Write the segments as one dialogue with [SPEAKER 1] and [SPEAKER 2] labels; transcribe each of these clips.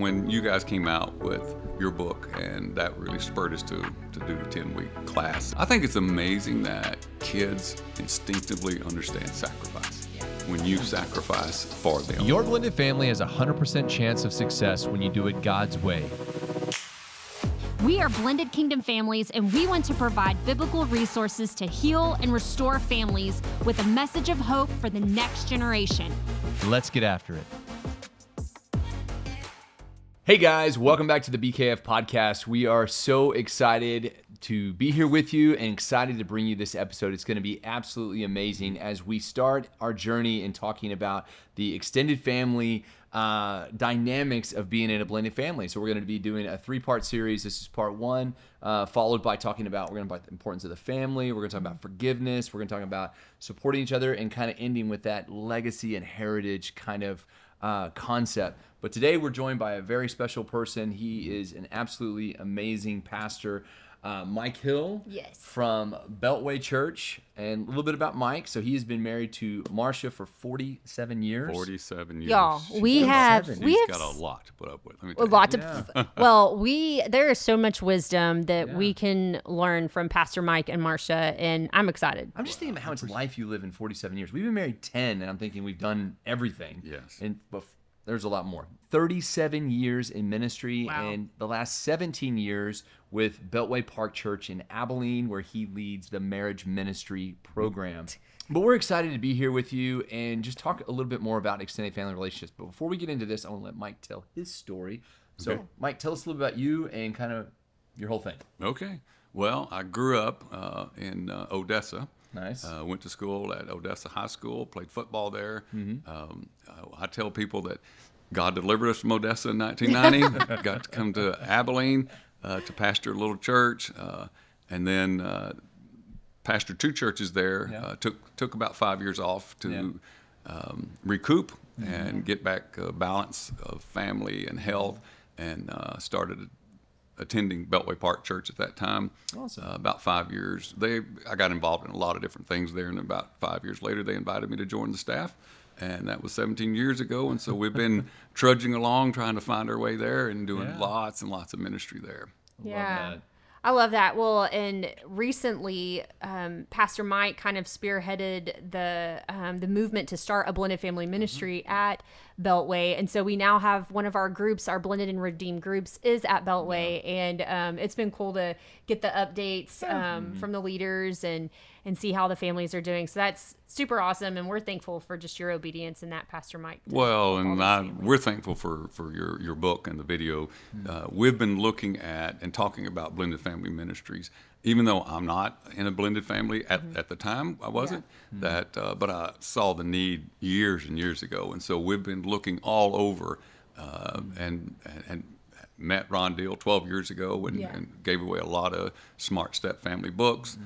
[SPEAKER 1] When you guys came out with your book, and that really spurred us to do the 10-week class. I think it's amazing that kids instinctively understand sacrifice when you sacrifice for them.
[SPEAKER 2] Your blended family has a 100% chance of success when you do it God's way.
[SPEAKER 3] We are Blended Kingdom Families, and we want to provide biblical resources to heal and restore families with a message of hope for the next generation.
[SPEAKER 2] Let's get after it. Hey guys, welcome back to the BKF podcast. We are so excited to be here with you and excited to bring you this episode. It's going to be absolutely amazing as we start our journey in talking about the extended family dynamics of being in a blended family. So we're going to be doing a 3-part series. This is part 1, followed by we're going to talk about the importance of the family. We're going to talk about forgiveness. We're going to talk about supporting each other and kind of ending with that legacy and heritage kind of concept. But today we're joined by a very special person. He is an absolutely amazing pastor, Mike Hill, from Beltway Church. And a little bit about Mike. So he has been married to Marcia for 47 years.
[SPEAKER 1] 47 years.
[SPEAKER 3] Y'all, we have
[SPEAKER 1] She's got a lot to put up with. Let me tell you.
[SPEAKER 3] There is so much wisdom that we can learn from Pastor Mike and Marcia, and I'm excited.
[SPEAKER 2] I'm just thinking about how much life you live in 47 years. We've been married 10, and I'm thinking we've done everything.
[SPEAKER 1] Yes.
[SPEAKER 2] But there's a lot more. 37 years in ministry, and the last 17 years with Beltway Park Church in Abilene, where he leads the marriage ministry program. But we're excited to be here with you and just talk a little bit more about extended family relationships. But before we get into this, I want to let Mike tell his story. So,
[SPEAKER 1] Okay.
[SPEAKER 2] Mike, tell us a little about you and kind of your whole thing.
[SPEAKER 1] Okay. Well, I grew up in Odessa.
[SPEAKER 2] Nice.
[SPEAKER 1] Went to school at Odessa High School, played football there. I tell people that God delivered us from Odessa in 1990. Got to come to Abilene to pastor a little church, and then pastored 2 churches there. Took about 5 years off to recoup and get back balance of family and health, and started attending Beltway Park Church at that time.
[SPEAKER 2] Awesome.
[SPEAKER 1] About 5 years. I got involved in a lot of different things there, and about 5 years later, they invited me to join the staff, and that was 17 years ago. And so we've been trudging along, trying to find our way there, and doing lots and lots of ministry there.
[SPEAKER 3] I love that. Well, and recently, Pastor Mike kind of spearheaded the movement to start a blended family ministry at Beltway, and so we now have one of our groups, our blended and redeemed groups, is at Beltway, and it's been cool to get the updates from the leaders and see how the families are doing. So that's super awesome, and we're thankful for just your obedience in that, Pastor Mike.
[SPEAKER 1] Well, and we're thankful for your book and the video. We've been looking at and talking about blended family ministries, even though I'm not in a blended family at the time. I wasn't but I saw the need years and years ago, and so we've been looking all over and met Ron Deal 12 years ago and gave away a lot of smart step family books.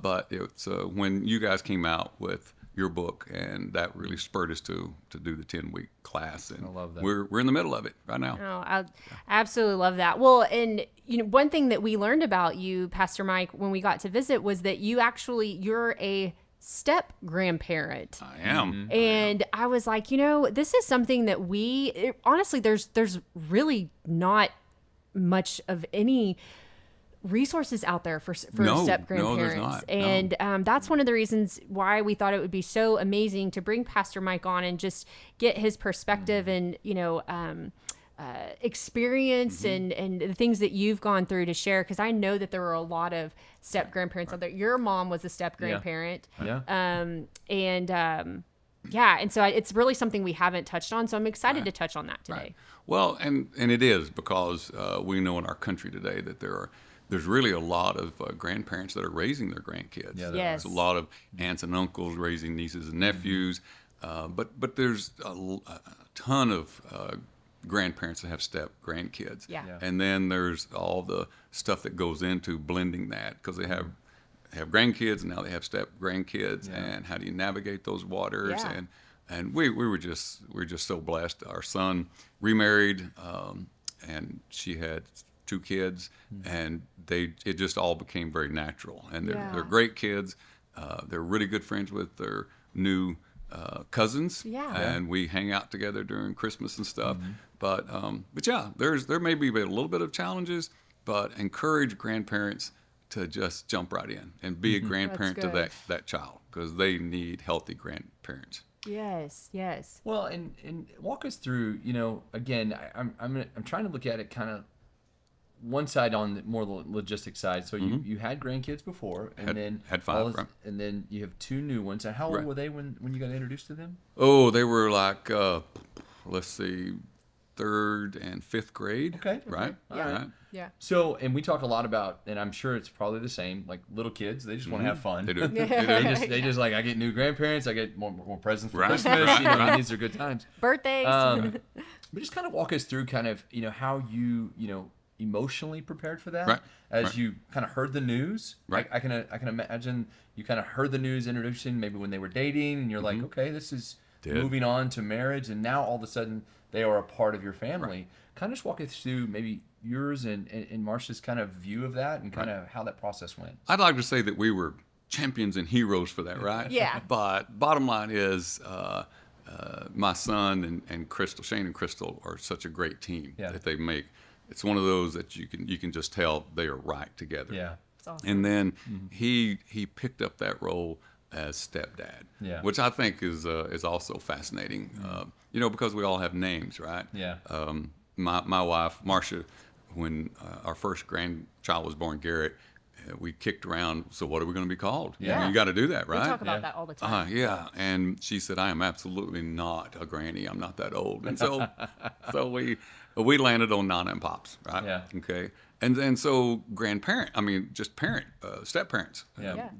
[SPEAKER 1] But it's when you guys came out with your book, and that really spurred us to do the 10-week class, and
[SPEAKER 2] I love that.
[SPEAKER 1] We're in the middle of it right now.
[SPEAKER 3] Oh, I absolutely love that. Well, and one thing that we learned about you, Pastor Mike, when we got to visit was that you're a step-grandparent.
[SPEAKER 1] I am.
[SPEAKER 3] And I was like, this is something that honestly, there's really not much of any resources out there for step-grandparents.
[SPEAKER 1] No, there's not.
[SPEAKER 3] And that's one of the reasons why we thought it would be so amazing to bring Pastor Mike on and just get his perspective and, experience and the things that you've gone through to share, because I know that there were a lot of step-grandparents out there. Your mom was a step-grandparent. And so it's really something we haven't touched on, so I'm excited to touch on that today.
[SPEAKER 1] Right. Well, and it is because we know in our country today that there's really a lot of grandparents that are raising their grandkids. There's a lot of aunts and uncles raising nieces and nephews, but there's a ton of grandparents that have step grandkids. And then there's all the stuff that goes into blending that, because they have grandkids and now they have step grandkids, and how do you navigate those waters? And we're just so blessed. Our son remarried, and she had 2 kids, and it just all became very natural. And they're great kids. They're really good friends with their new cousins, and we hang out together during Christmas and stuff. But yeah, there may be a little bit of challenges, but encourage grandparents to just jump right in and be a grandparent to that child, because they need healthy grandparents.
[SPEAKER 3] Yes.
[SPEAKER 2] Well, and walk us through, again, I'm trying to look at it kind of one side on the more logistics side. So you had grandkids before, and then
[SPEAKER 1] had 5, right?
[SPEAKER 2] And then you have 2 new ones. And how old were they when you got introduced to them?
[SPEAKER 1] Oh, they were like, let's see, 3rd and 5th grade.
[SPEAKER 2] Okay.
[SPEAKER 1] Right?
[SPEAKER 3] Yeah.
[SPEAKER 1] All right.
[SPEAKER 3] Yeah.
[SPEAKER 2] So, and we talk a lot about, and I'm sure it's probably the same, like little kids, they just want to have fun.
[SPEAKER 1] They do.
[SPEAKER 2] They just like, I get new grandparents, I get more presents for Christmas, and these are good times.
[SPEAKER 3] Birthdays.
[SPEAKER 2] But just kind of walk us through kind of, how you emotionally prepared for that as you kind of heard the news.
[SPEAKER 1] Right.
[SPEAKER 2] I can imagine you kind of heard the news introduction maybe when they were dating, and you're like, okay, this is moving on to marriage, and now all of a sudden they are a part of your family. Kind of just walk us through maybe yours and Marcia's kind of view of that, and kind of how that process went.
[SPEAKER 1] I'd like to say that we were champions and heroes for that, right?
[SPEAKER 3] Yeah.
[SPEAKER 1] But bottom line is, my son and Crystal, Shane and Crystal, are such a great team that they make. It's one of those that you can just tell they are right together.
[SPEAKER 2] Yeah.
[SPEAKER 3] That's awesome.
[SPEAKER 1] And then he picked up that role as stepdad, which I think is also fascinating. Because we all have names, right?
[SPEAKER 2] Yeah.
[SPEAKER 1] My wife, Marcia, when our first grandchild was born, Garrett, we kicked around, so what are we going to be called?
[SPEAKER 3] Yeah.
[SPEAKER 1] You got to do that, right?
[SPEAKER 3] We talk about that all the time.
[SPEAKER 1] Yeah. And she said, I am absolutely not a granny. I'm not that old. And so we landed on Nana and Pops, right?
[SPEAKER 2] Yeah.
[SPEAKER 1] Okay. And so step-parents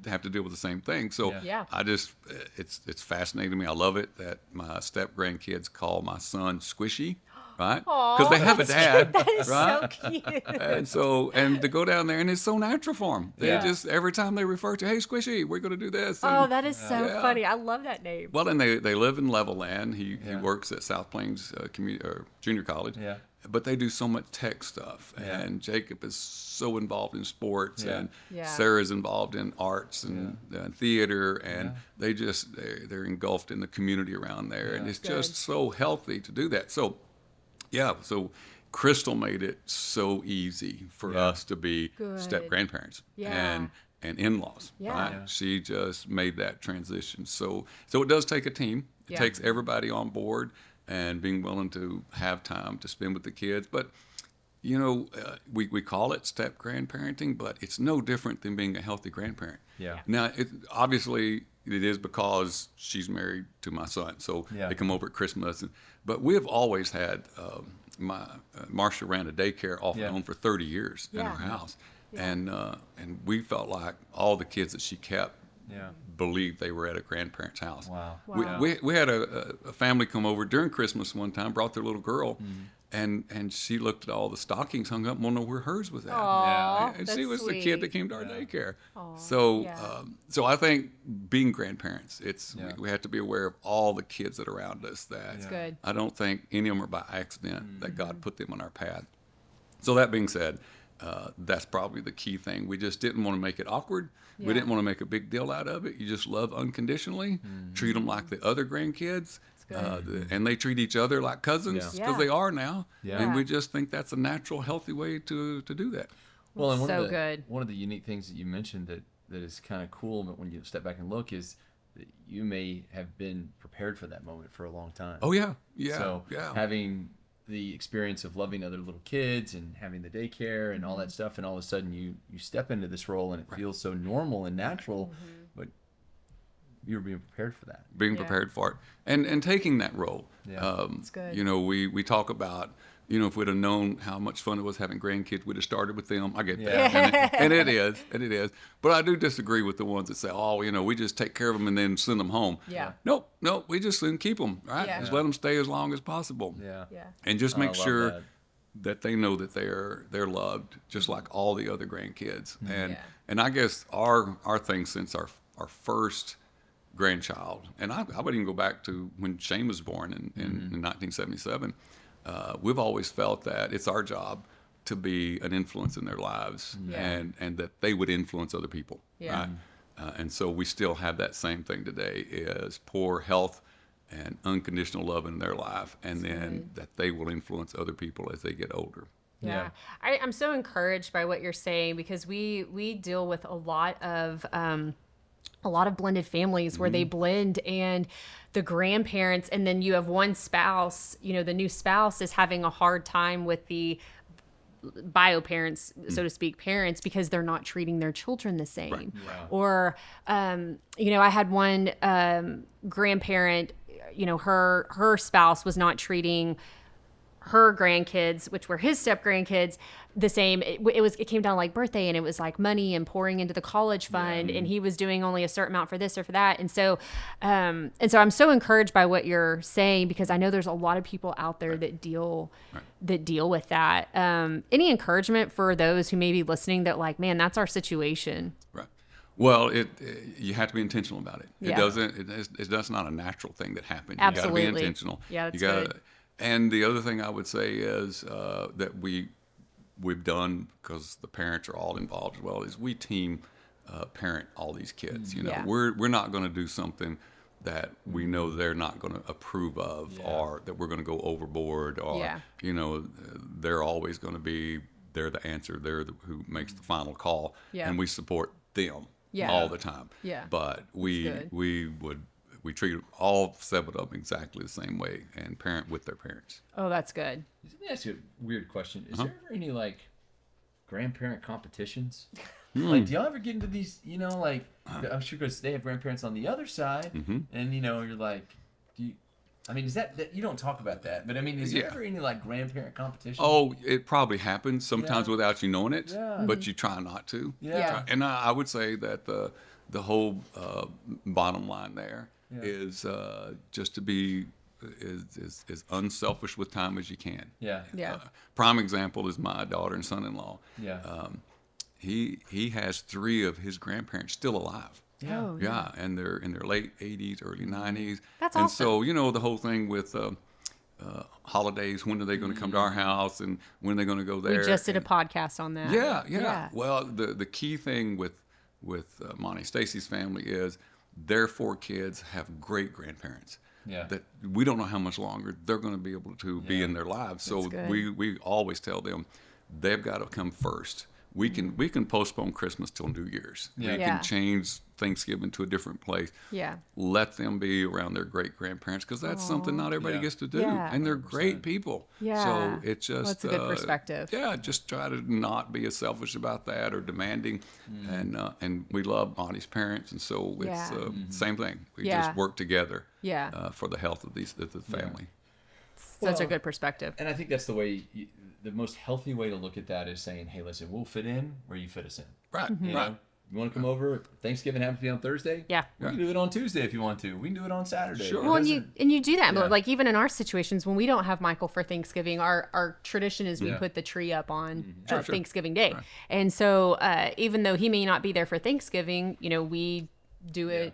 [SPEAKER 1] have to deal with the same thing. So I just, it's fascinating to me. I love it that my step-grandkids call my son Squishy. Right? Because they have a dad.
[SPEAKER 3] That is
[SPEAKER 1] right?
[SPEAKER 3] so cute.
[SPEAKER 1] And to go down there, and it's so natural for them. They just, every time they refer to, hey, Squishy, we're going to do this. And,
[SPEAKER 3] that is so funny. I love that name.
[SPEAKER 1] Well, and they live in Levelland. He works at South Plains Junior College. Yeah. But they do so much tech stuff. Yeah. And Jacob is so involved in sports. Yeah. And Sarah's involved in arts and theater. And they're engulfed in the community around there. And it's just so healthy to do that. So Crystal made it so easy for us to be step-grandparents and in-laws, right? Yeah. She just made that transition. So it does take a team. It takes everybody on board and being willing to have time to spend with the kids. But, we call it step-grandparenting, but it's no different than being a healthy grandparent. Yeah. Now, obviously, it is because she's married to my son, so they come over at Christmas. But we have always had, Marcia ran a daycare off and on for 30 years in our house. Yeah. And we felt like all the kids that she kept believed they were at a grandparent's house. Wow. We had a family come over during Christmas one time, brought their little girl, and she looked at all the stockings hung up and wanted to know where hers was at.
[SPEAKER 3] Aww,
[SPEAKER 1] and she was
[SPEAKER 3] sweet.
[SPEAKER 1] the kid that came to our daycare.
[SPEAKER 3] Aww,
[SPEAKER 1] So I think being grandparents, we have to be aware of all the kids that are around us. That's
[SPEAKER 3] good.
[SPEAKER 1] I don't think any of them are by accident that God put them on our path. So that being said, that's probably the key thing. We just didn't want to make it awkward. Yeah. We didn't want to make a big deal out of it. You just love unconditionally. Treat them like the other grandkids. And they treat each other like cousins because they are now. Yeah. And we just think that's a natural, healthy way to do that.
[SPEAKER 2] Well, and one of the unique things that you mentioned that is kind of cool, but when you step back and look, is that you may have been prepared for that moment for a long time.
[SPEAKER 1] Oh, yeah.
[SPEAKER 2] So having the experience of loving other little kids and having the daycare and all that stuff, and all of a sudden you step into this role and it feels so normal and natural, but you're being prepared for that.
[SPEAKER 1] Being prepared for it and taking that role. Yeah.
[SPEAKER 3] That's good.
[SPEAKER 1] We talk about, if we'd have known how much fun it was having grandkids, we'd have started with them. I get that. And it is. But I do disagree with the ones that say, we just take care of them and then send them home.
[SPEAKER 3] Yeah.
[SPEAKER 1] Nope, we just keep them, right? Yeah. Just let them stay as long as possible.
[SPEAKER 2] Yeah.
[SPEAKER 1] And just make sure that they know that they're loved, just like all the other grandkids. And I guess our thing since our first grandchild, and I would even go back to when Shane was born in 1977, we've always felt that it's our job to be an influence in their lives and that they would influence other people, right? And so we still have that same thing today, is pour health and unconditional love in their life, and then that they will influence other people as they get older.
[SPEAKER 3] Yeah. I'm so encouraged by what you're saying, because we deal with a lot of blended families where they blend, and the grandparents, and then you have one spouse, the new spouse is having a hard time with the bio parents, so to speak, parents, because they're not treating their children the same.
[SPEAKER 1] Right.
[SPEAKER 2] Yeah.
[SPEAKER 3] Or, I had one grandparent, her spouse was not treating her grandkids, which were his step grandkids, the same. It came down to like birthday, and it was like money and pouring into the college fund, and he was doing only a certain amount for this or for that. And so I'm so encouraged by what you're saying, because I know there's a lot of people out there that deal with that. Any encouragement for those who may be listening that like, man, that's our situation?
[SPEAKER 1] Right. Well, you have to be intentional about it.
[SPEAKER 3] Yeah.
[SPEAKER 1] It's not a natural thing that happens.
[SPEAKER 3] Absolutely.
[SPEAKER 1] You got to be intentional.
[SPEAKER 3] Yeah, that's good.
[SPEAKER 1] And the other thing I would say is that we've done, because the parents are all involved as well, is we team parent all these kids. We're not going to do something that we know they're not going to approve of, or that we're going to go overboard, or they're always going to be the answer. They're who makes the final call, and we support them all the time.
[SPEAKER 3] Yeah.
[SPEAKER 1] But we treat all 7 of them exactly the same way, and parent with their parents.
[SPEAKER 3] Oh, that's good.
[SPEAKER 2] Let me ask you a weird question. Is there ever any like grandparent competitions? Like, do y'all ever get into these, I'm sure because they have grandparents on the other side, and you're like, is that you don't talk about that, but is there ever any like grandparent competition?
[SPEAKER 1] Oh, it probably happens sometimes without you knowing it, but you try not to.
[SPEAKER 3] Yeah.
[SPEAKER 1] And I would say that the whole bottom line there is just to be as unselfish with time as you can. Prime example is my daughter and son-in-law. He has 3 of his grandparents still alive. And they're in their late 80s, early 90s.
[SPEAKER 3] That's
[SPEAKER 1] and
[SPEAKER 3] awesome.
[SPEAKER 1] So the whole thing with holidays, when are they going to come to our house, and when are they going to go there?
[SPEAKER 3] We just did a podcast on that.
[SPEAKER 1] Yeah. Well, the key thing with Monty and Stacy's family is their 4 kids have great grandparents. That we don't know how much longer they're going to be able to be in their lives. So we always tell them they've got to come first. We can postpone Christmas till New Year's. We can change Thanksgiving to a different place. Let them be around their great grandparents, because that's something not everybody gets to do, and they're great people. So it's just
[SPEAKER 3] that's a good perspective.
[SPEAKER 1] Just try to not be as selfish about that or demanding, and we love Monty's parents, and so it's same thing. We just work together for the health of the family.
[SPEAKER 2] Well,
[SPEAKER 3] a good perspective.
[SPEAKER 2] And I think that's the way, the most healthy way to look at that is saying, hey, listen, we'll fit in where you fit us in.
[SPEAKER 1] Right.
[SPEAKER 2] You want to come over? Thanksgiving happens to be on Thursday?
[SPEAKER 3] Yeah.
[SPEAKER 2] We can do it on Tuesday if you want to. We can do it on Saturday.
[SPEAKER 1] Sure.
[SPEAKER 3] Well, and you do that, but like even in our situations when we don't have Michael for Thanksgiving, our tradition is we put the tree up on Thanksgiving Day. Right. And so even though he may not be there for Thanksgiving, we do it,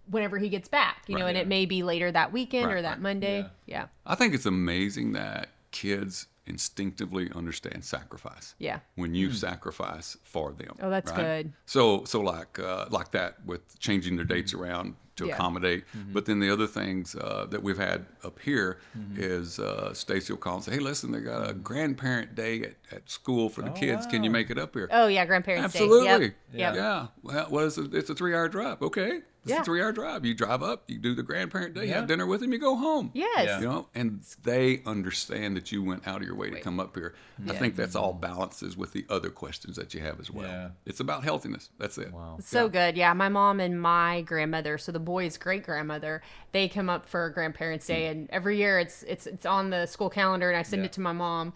[SPEAKER 3] whenever he gets back, and it may be later that weekend or that Monday. Yeah.
[SPEAKER 1] I think it's amazing that kids instinctively understand sacrifice. When you sacrifice for them.
[SPEAKER 3] Oh, that's good.
[SPEAKER 1] So like that with changing their dates around to accommodate. But then the other things that we've had up here is Stacy will call and say, hey, listen, they got a grandparent day at school for the kids. Wow. Can you make it up here?
[SPEAKER 3] Oh, yeah, grandparents'
[SPEAKER 1] Absolutely.
[SPEAKER 3] day. Absolutely.
[SPEAKER 1] Yeah. Well, it's a 3-hour drive. Okay. It's a 3-hour drive. You drive up, you do the grandparent day, have dinner with them, you go home.
[SPEAKER 3] Yes.
[SPEAKER 1] And they understand that you went out of your way to come up here. I think that's all balances with the other questions that you have as well. It's about healthiness. That's it.
[SPEAKER 2] Wow.
[SPEAKER 3] So good. Yeah. My mom and my grandmother, so the boy's great grandmother, they come up for grandparents' day, and every year it's on the school calendar, and I send it to my mom,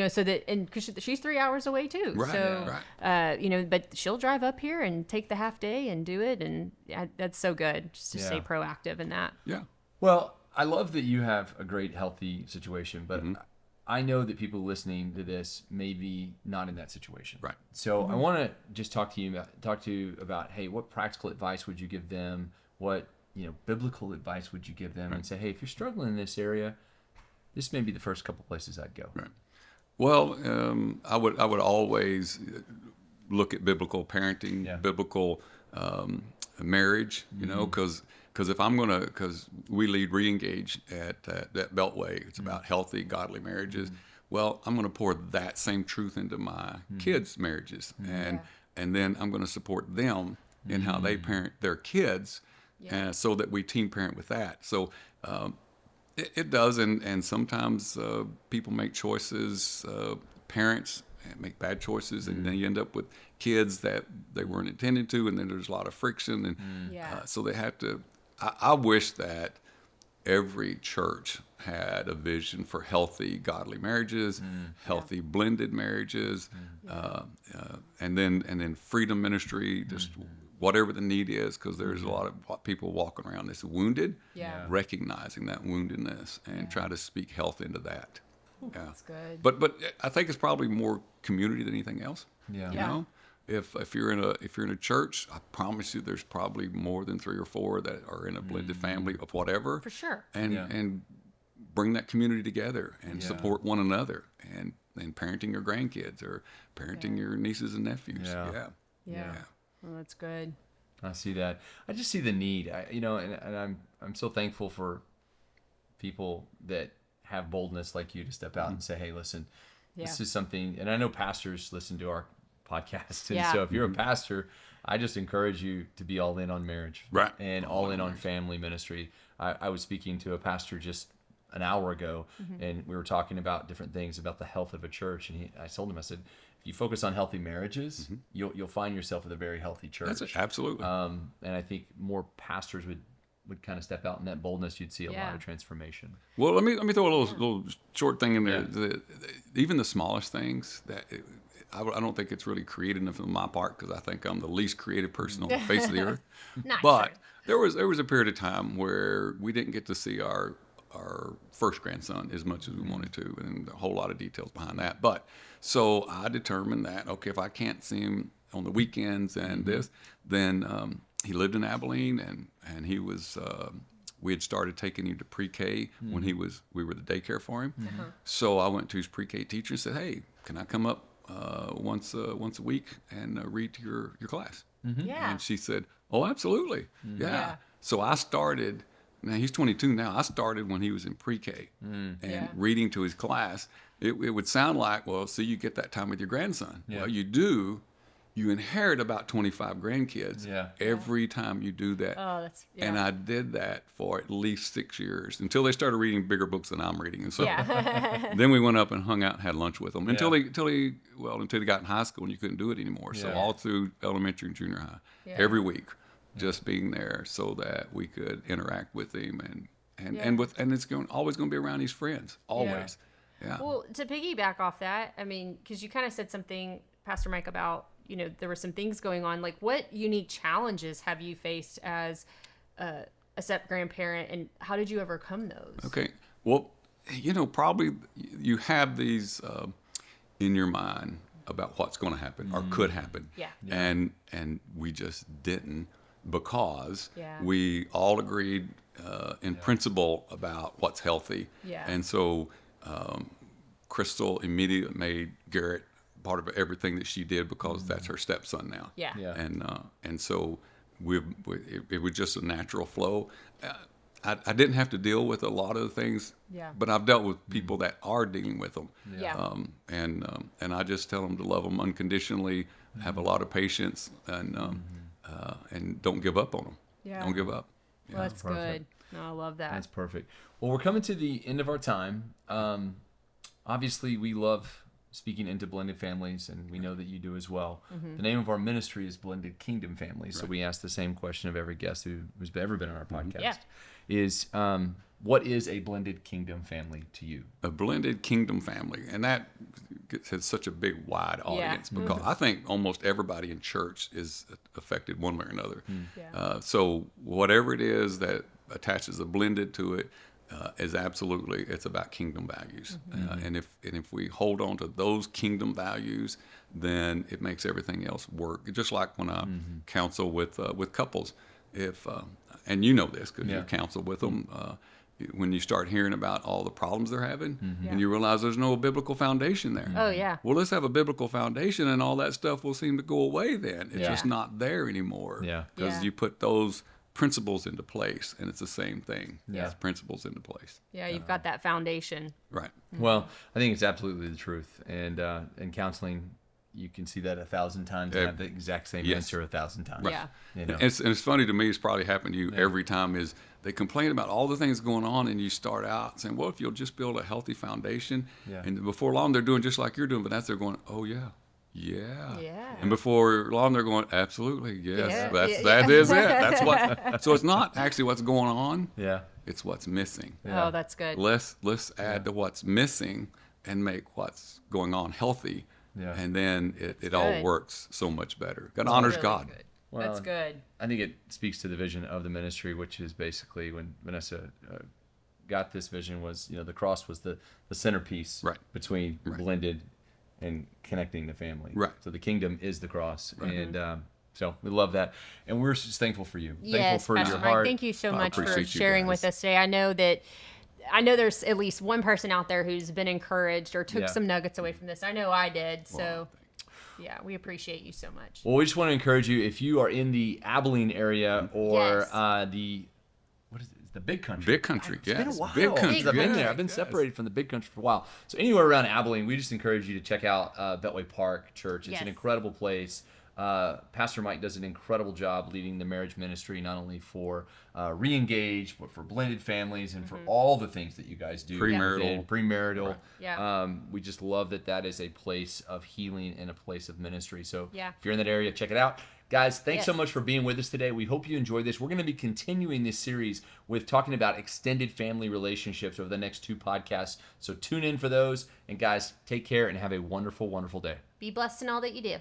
[SPEAKER 3] so that, and cause she's 3 hours away too.
[SPEAKER 1] Right.
[SPEAKER 3] So, but she'll drive up here and take the half day and do it. And that's so good just to stay proactive in that.
[SPEAKER 1] Yeah.
[SPEAKER 2] Well, I love that you have a great, healthy situation, but I know that people listening to this may be not in that situation.
[SPEAKER 1] Right.
[SPEAKER 2] So I want to just talk to you about, hey, what practical advice would you give them? What, biblical advice would you give them? And say, hey, if you're struggling in this area, this may be the first couple places I'd go.
[SPEAKER 1] Right. Well, I would always look at biblical parenting, biblical marriage, because Because because we lead Reengage at Beltway. It's about healthy, godly marriages. Well, I'm going to pour that same truth into my kids' marriages, and then I'm going to support them in how they parent their kids, so that we team parent with that. So it does, and sometimes people make choices, parents make bad choices, and then you end up with kids that they weren't intended to, and then there's a lot of friction, and so they have to. I wish that every church had a vision for healthy, godly marriages, healthy blended marriages, and then freedom ministry, just whatever the need is, because there's a lot of people walking around that's wounded, recognizing that woundedness and try to speak health into that.
[SPEAKER 3] That's good.
[SPEAKER 1] But I think it's probably more community than anything else. You know? If you're in a church, I promise you, there's probably more than 3 or 4 that are in a blended family of whatever.
[SPEAKER 3] For sure.
[SPEAKER 1] And bring that community together and support one another, and parenting your grandkids or parenting your nieces and nephews.
[SPEAKER 3] Yeah. Well, that's good.
[SPEAKER 2] I see that. I just see the need. And I'm so thankful for people that have boldness like you to step out and say, "Hey, listen, this is something." And I know pastors listen to our podcast, and so if you're a pastor, I just encourage you to be all in on marriage, and all in on family ministry. I was speaking to a pastor just an hour ago, and we were talking about different things about the health of a church, and I told him, I said, if you focus on healthy marriages, you'll find yourself with a very healthy church.
[SPEAKER 1] That's absolutely.
[SPEAKER 2] And I think more pastors would kind of step out in that boldness. You'd see a lot of transformation.
[SPEAKER 1] Well, let me throw a little short thing in there. Even the smallest things that. I don't think it's really creative enough on my part, because I think I'm the least creative person on the face of the earth. But there was a period of time where we didn't get to see our first grandson as much as we wanted to, and a whole lot of details behind that. But so I determined that, okay, if I can't see him on the weekends and then he lived in Abilene, and he was we had started taking him to pre-K when we were the daycare for him. So I went to his pre-K teacher and said, "Hey, can I come up once a week and read to your class?" And she said, "Oh, absolutely. Yeah." So I started. Now he's 22 now. I started when he was in pre-K, and reading to his class. It would sound like, well, see, you get that time with your grandson. Well, you do. You inherit about 25 grandkids every time you do that. And I did that for at least 6 years, until they started reading bigger books than I'm reading. And so then we went up and hung out and had lunch with them until he got in high school and you couldn't do it anymore. So all through elementary and junior high, every week, just being there so that we could interact with him and it's always going to be around his friends, always. Yeah.
[SPEAKER 3] Well, to piggyback off that, I mean, because you kind of said something, Pastor Mike, about, there were some things going on. Like, what unique challenges have you faced as a step-grandparent, and how did you overcome those?
[SPEAKER 1] Okay. Well, probably you have these in your mind about what's going to happen or could happen. And we just didn't, because we all agreed in principle about what's healthy. And so Crystal immediately made Garrett part of everything that she did, because that's her stepson now. And so it was just a natural flow. I didn't have to deal with a lot of the things, but I've dealt with people that are dealing with them. And I just tell them to love them unconditionally, have a lot of patience, and don't give up on them. Don't give up.
[SPEAKER 3] Well, that's good. No, I love that.
[SPEAKER 2] That's perfect. Well, we're coming to the end of our time. Obviously, we love speaking into blended families, and we know that you do as well. The name of our ministry is Blended Kingdom Families. So we ask the same question of every guest who's ever been on our podcast. Is what is a blended kingdom family to you?
[SPEAKER 1] A blended kingdom family, and that has such a big, wide audience, because I think almost everybody in church is affected one way or another. So whatever it is that attaches a blended to it, is absolutely, it's about kingdom values. And if we hold on to those kingdom values, then it makes everything else work. Just like when I counsel with couples, and you know this because you counsel with them, when you start hearing about all the problems they're having, and you realize there's no biblical foundation there. Well, let's have a biblical foundation, and all that stuff will seem to go away then. It's just not there anymore. Because you put those principles into place, and it's the same thing.
[SPEAKER 2] Yeah.
[SPEAKER 1] It's principles into place.
[SPEAKER 3] Yeah, you've got that foundation.
[SPEAKER 1] Right.
[SPEAKER 2] Well, I think it's absolutely the truth. And in counseling, you can see that 1,000 times and have the exact same answer 1,000 times.
[SPEAKER 3] Yeah.
[SPEAKER 2] You know?
[SPEAKER 1] And it's funny to me, it's probably happened to you every time, is they complain about all the things going on, and you start out saying, well, if you'll just build a healthy foundation, and before long they're doing just like you're doing, but that's they're going, oh yeah. And before long they're going, absolutely, yes, that is it. That's what. So it's not actually what's going on.
[SPEAKER 2] Yeah.
[SPEAKER 1] It's what's missing.
[SPEAKER 3] Oh, that's good.
[SPEAKER 1] Let's add to what's missing and make what's going on healthy. Yeah. And then it all works so much better. God honors
[SPEAKER 3] really
[SPEAKER 1] God.
[SPEAKER 3] Good.
[SPEAKER 2] Well,
[SPEAKER 3] that's good.
[SPEAKER 2] I think it speaks to the vision of the ministry, which is basically when Vanessa got this vision was, the cross was the centerpiece between blended and connecting the family.
[SPEAKER 1] Right.
[SPEAKER 2] So the kingdom is the cross. Right. And so we love that. And we're just thankful for you.
[SPEAKER 3] Yes,
[SPEAKER 2] thankful for
[SPEAKER 3] Pastor
[SPEAKER 2] your
[SPEAKER 3] Mike,
[SPEAKER 2] heart.
[SPEAKER 3] thank you so much for sharing
[SPEAKER 1] guys.
[SPEAKER 3] with us today. I know there's at least one person out there who's been encouraged or took some nuggets away from this. I know I did. So yeah, we appreciate you so much.
[SPEAKER 2] Well, we just want to encourage you, if you are in the Abilene area or the Big Country.
[SPEAKER 1] Big Country,
[SPEAKER 2] It's been a while.
[SPEAKER 1] Big Country.
[SPEAKER 2] I've been there. I've been separated from the Big Country for a while. So anywhere around Abilene, we just encourage you to check out Beltway Park Church. It's an incredible place. Pastor Mike does an incredible job leading the marriage ministry, not only for re-engage, but for blended families and for all the things that you guys do. Premarital.
[SPEAKER 3] Right. Yeah.
[SPEAKER 2] We just love that is a place of healing and a place of ministry. So if you're in that area, check it out. Guys, thanks so much for being with us today. We hope you enjoyed this. We're going to be continuing this series with talking about extended family relationships over the next 2 podcasts. So tune in for those. And guys, take care and have a wonderful, wonderful day.
[SPEAKER 3] Be blessed in all that you do.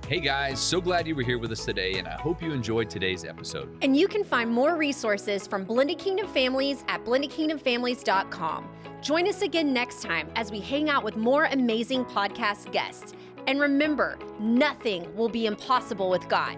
[SPEAKER 4] Hey guys, so glad you were here with us today, and I hope you enjoyed today's episode.
[SPEAKER 3] And you can find more resources from Blended Kingdom Families at blendedkingdomfamilies.com. Join us again next time as we hang out with more amazing podcast guests. And remember, nothing will be impossible with God.